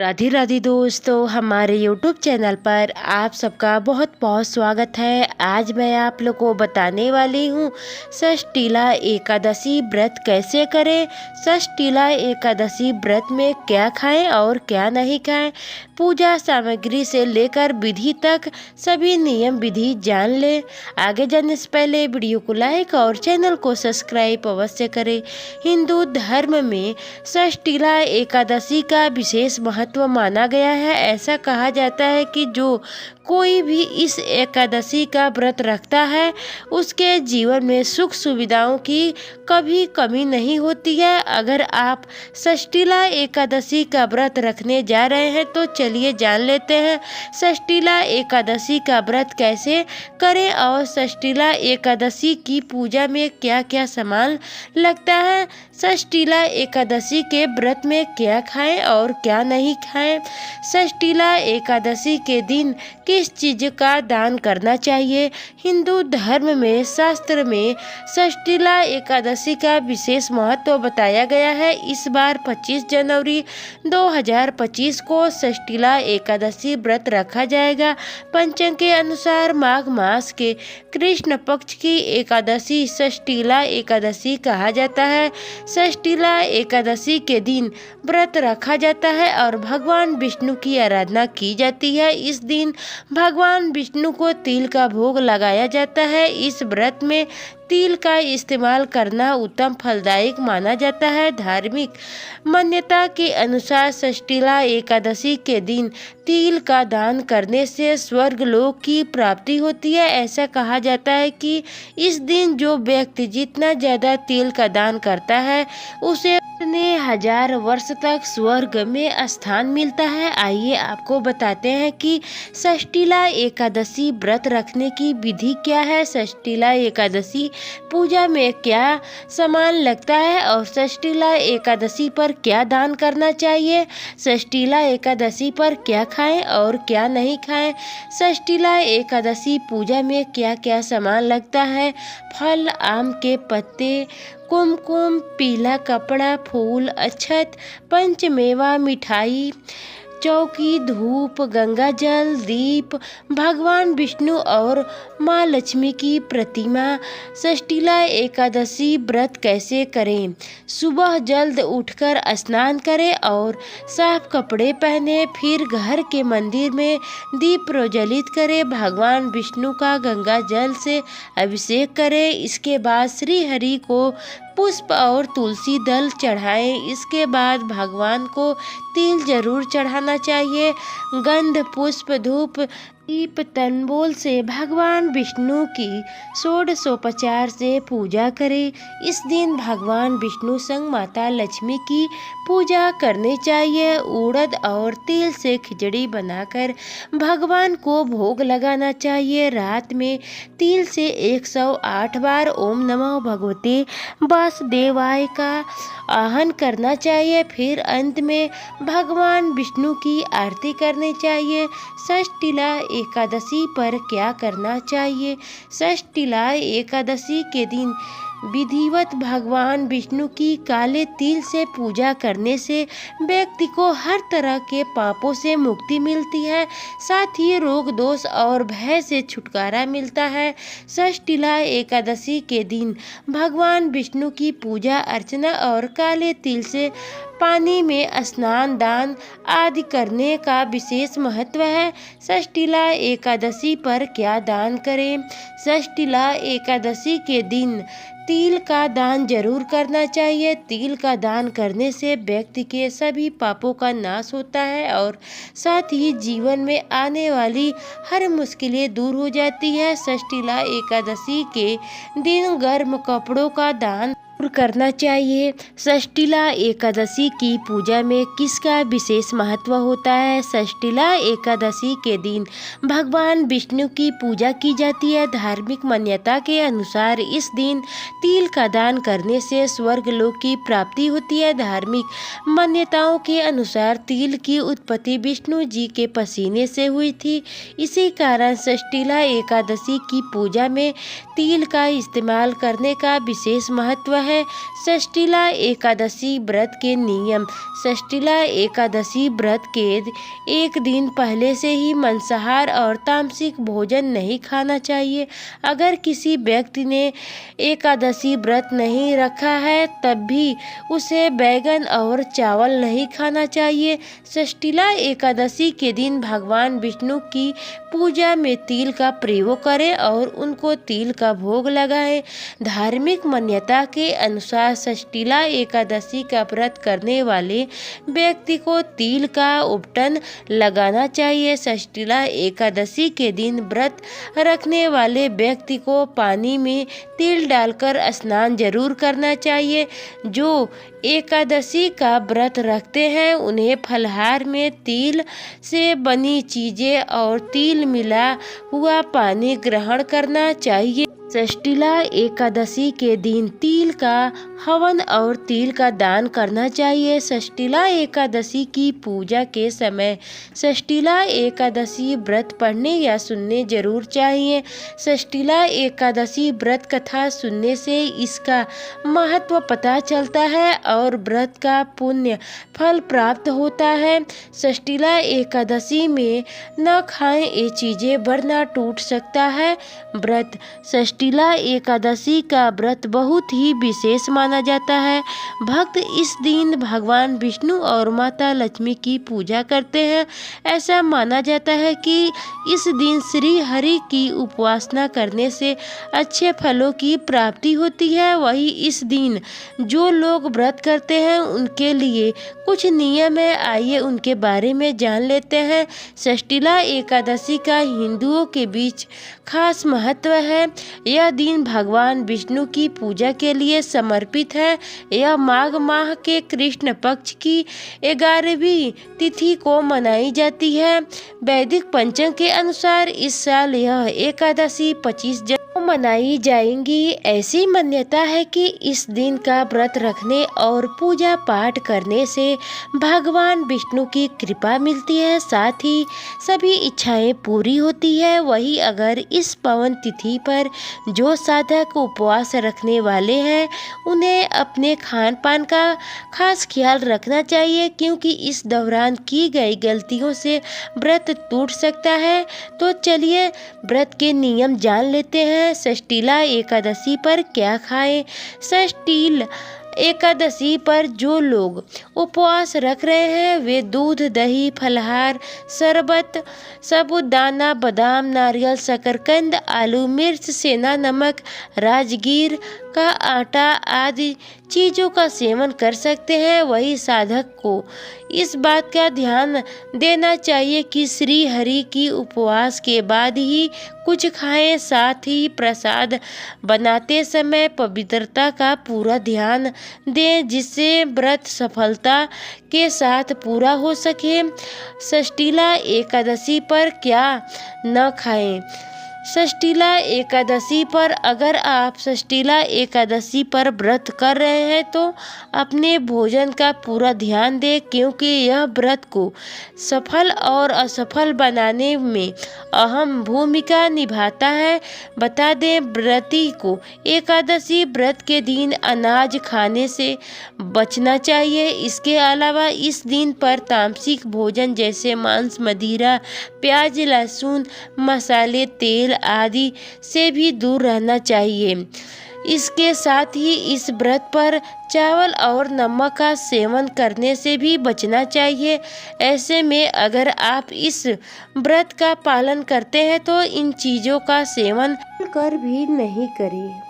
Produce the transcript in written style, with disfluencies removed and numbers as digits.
राधे राधे दोस्तों, हमारे YouTube channel पर आप सबका बहुत बहुत स्वागत है। आज मैं आप लोग को बताने वाली हूँ षष्ठीला एकादशी व्रत कैसे करें। षष्ठीला एकादशी व्रत में क्या खाएं और क्या नहीं खाएं, पूजा सामग्री से लेकर विधि तक सभी नियम विधि जान लें। आगे जाने से पहले वीडियो को लाइक और चैनल को सब्सक्राइब अवश्य करें। हिंदू धर्म में षष्ठीला एकादशी का विशेष महत्व माना गया है। ऐसा कहा जाता है कि जो कोई भी इस एकादशी का व्रत रखता है उसके जीवन में सुख सुविधाओं की कभी कमी नहीं होती है। अगर आप षष्ठीला एकादशी का व्रत रखने जा रहे हैं तो चलिए जान लेते हैं षष्ठीला एकादशी का व्रत कैसे करें और षष्ठीला एकादशी की पूजा में क्या क्या सामान लगता है। षष्ठीला एकादशी के व्रत में क्या खाएं और क्या नहीं खाएं। षष्ठीला एकादशी के दिन किस चीज का दान करना चाहिए। हिंदू धर्म में शास्त्र में षष्ठीला एकादशी का विशेष महत्व बताया गया है। इस बार 25 जनवरी 2025 को षष्ठीला एकादशी व्रत रखा जाएगा। पंचांग के अनुसार माघ मास के कृष्ण पक्ष की एकादशी षष्ठीला एकादशी कहा जाता है। षष्ठीला एकादशी के दिन व्रत रखा जाता है और भगवान विष्णु की आराधना की जाती है। इस दिन भगवान विष्णु को तिल का भोग लगाया जाता है। इस व्रत में तिल का इस्तेमाल करना उत्तम फलदायक माना जाता है। धार्मिक मान्यता के अनुसार षष्ठीला एकादशी के दिन तिल का दान करने से स्वर्ग लोक की प्राप्ति होती है। ऐसा कहा जाता है कि इस दिन जो व्यक्ति जितना ज्यादा तिल का दान करता है उसे उतने 1000 वर्ष तक स्वर्ग में स्थान मिलता है। आइए आपको बताते हैं कि षष्ठीला एकादशी व्रत रखने की विधि क्या है, षष्ठीला एकादशी पूजा में क्या सामान लगता है और षष्ठीला एकादशी पर क्या दान करना चाहिए। षष्ठीला एकादशी पर क्या खाएं और क्या नहीं खाएं। षष्ठीला एकादशी पूजा में क्या क्या सामान लगता है। फल, आम के पत्ते, कुमकुम, पीला कपड़ा, फूल, अक्षत, पंचमेवा, मिठाई, चौकी, धूप, गंगा जल, दीप, भगवान विष्णु और माँ लक्ष्मी की प्रतिमा। षष्ठीला एकादशी व्रत कैसे करें। सुबह जल्द उठकर स्नान करें और साफ कपड़े पहने, फिर घर के मंदिर में दीप प्रज्वलित करें। भगवान विष्णु का गंगा जल से अभिषेक करें। इसके बाद श्री हरि को पुष्प और तुलसी दल चढ़ाएं। इसके बाद भगवान को तिल जरूर चढ़ाना चाहिए। गंध, पुष्प, धूप, दीप, तंबूल से भगवान विष्णु की षोडशोपचार से पूजा करें। इस दिन भगवान विष्णु संग माता लक्ष्मी की पूजा करनी चाहिए। उड़द और तिल से खिचड़ी बनाकर भगवान को भोग लगाना चाहिए। रात में तिल से 108 बार ओम नमः भगवते वासुदेवाय का आहन करना चाहिए। फिर अंत में भगवान विष्णु की आरती करनी चाहिए। षष्ठीला एकादशी पर क्या करना चाहिए। षष्ठीला एकादशी के दिन विधिवत भगवान विष्णु की काले तिल से पूजा करने से व्यक्ति को हर तरह के पापों से मुक्ति मिलती है, साथ ही रोग दोष और भय से छुटकारा मिलता है। षष्ठीला एकादशी के दिन भगवान विष्णु की पूजा अर्चना और काले तिल से पानी में स्नान, दान आदि करने का विशेष महत्व है। षष्ठीला एकादशी पर क्या दान करें। षष्ठीला एकादशी के दिन तिल का दान जरूर करना चाहिए। तिल का दान करने से व्यक्ति के सभी पापों का नाश होता है और साथ ही जीवन में आने वाली हर मुश्किलें दूर हो जाती है। षष्ठीला एकादशी के दिन गर्म कपड़ों का दान करना चाहिए। षष्ठीला एकादशी की पूजा में किसका विशेष महत्व होता है। षष्ठीला एकादशी के दिन भगवान विष्णु की पूजा की जाती है। धार्मिक मान्यता के अनुसार इस दिन तिल का दान करने से स्वर्ग लोक की प्राप्ति होती है। धार्मिक मान्यताओं के अनुसार तिल की उत्पत्ति विष्णु जी के पसीने से हुई थी। इसी कारण षष्ठीला एकादशी की पूजा में तिल का इस्तेमाल करने का विशेष महत्व है। है। षष्ठीला एकादशी व्रत के नियम। षष्ठीला एकादशी व्रत के एक दिन पहले से ही मांसाहार और तामसिक भोजन नहीं खाना चाहिए। अगर किसी व्यक्ति ने एकादशी व्रत नहीं रखा है तब भी उसे बैगन और चावल नहीं खाना चाहिए। षष्ठीला एकादशी के दिन भगवान विष्णु की पूजा में तिल का प्रयोग करें और उनको तिल का भोग लगाएं। धार्मिक मान्यता के अनुसार षष्ठीला एकादशी का व्रत करने वाले व्यक्ति को तिल का उपटन लगाना चाहिए। षष्ठीला एकादशी के दिन व्रत रखने वाले व्यक्ति को पानी में तिल डालकर स्नान जरूर करना चाहिए। जो एकादशी का व्रत रखते हैं उन्हें फलाहार में तिल से बनी चीजें और तिल मिला हुआ पानी ग्रहण करना चाहिए। षष्ठीला एकादशी के दिन तिल का हवन और तिल का दान करना चाहिए। षष्ठीला एकादशी की पूजा के समय षष्ठीला एकादशी व्रत पढ़ने या सुनने जरूर चाहिए। षष्ठीला एकादशी व्रत कथा सुनने से इसका महत्व पता चलता है और व्रत का पुण्य फल प्राप्त होता है। षष्ठीला एकादशी में न खाएं ये चीजें वरना टूट सकता है व्रत। षष्ठीला एकादशी का व्रत बहुत ही विशेष माना जाता है। भक्त इस दिन भगवान विष्णु और माता लक्ष्मी की पूजा करते हैं। ऐसा माना जाता है कि इस दिन श्री हरि की उपासना करने से अच्छे फलों की प्राप्ति होती है। वही इस दिन जो लोग व्रत करते हैं उनके लिए कुछ नियम है, आइए उनके बारे में जान लेते हैं। षष्ठीला एकादशी का हिंदुओं के बीच खास महत्व है। यह दिन भगवान विष्णु की पूजा के लिए समर्पित है। यह माघ माह के कृष्ण पक्ष की 11वीं तिथि को मनाई जाती है। वैदिक पंचांग के अनुसार इस साल यह एकादशी 25 जनवरी को मनाई जाएंगी। ऐसी मान्यता है कि इस दिन का व्रत रखने और पूजा पाठ करने से भगवान विष्णु की कृपा मिलती है, साथ ही सभी इच्छाएं पूरी होती है। वही अगर इस पावन तिथि पर जो साधक उपवास रखने वाले हैं उन्हें अपने खान पान का खास ख्याल रखना चाहिए, क्योंकि इस दौरान की गई गलतियों से व्रत टूट सकता है। तो चलिए व्रत के नियम जान लेते हैं। षष्ठीला एकादशी पर क्या खाएं। षष्ठीला एकादशी पर जो लोग उपवास रख रहे हैं वे दूध, दही, फलाहार, शरबत, साबूदाना, बादाम, नारियल, शकरकंद, आलू, मिर्च, सेंधा नमक, राजगीर का आटा आदि चीज़ों का सेवन कर सकते हैं। वही साधक को इस बात का ध्यान देना चाहिए कि श्री हरि की उपवास के बाद ही कुछ खाएं। साथ ही प्रसाद बनाते समय पवित्रता का पूरा ध्यान दें जिससे व्रत सफलता के साथ पूरा हो सके। षष्ठीला एकादशी पर क्या न खाएं। षष्ठीला एकादशी पर अगर आप षष्ठीला एकादशी पर व्रत कर रहे हैं तो अपने भोजन का पूरा ध्यान दें, क्योंकि यह व्रत को सफल और असफल बनाने में अहम भूमिका निभाता है। बता दें व्रती को एकादशी व्रत के दिन अनाज खाने से बचना चाहिए। इसके अलावा इस दिन पर तामसिक भोजन जैसे मांस, मदिरा, प्याज, लहसुन, मसाले, तेल आदि से भी दूर रहना चाहिए। इसके साथ ही इस व्रत पर चावल और नमक का सेवन करने से भी बचना चाहिए। ऐसे में अगर आप इस व्रत का पालन करते हैं तो इन चीज़ों का सेवन कर भी नहीं करें।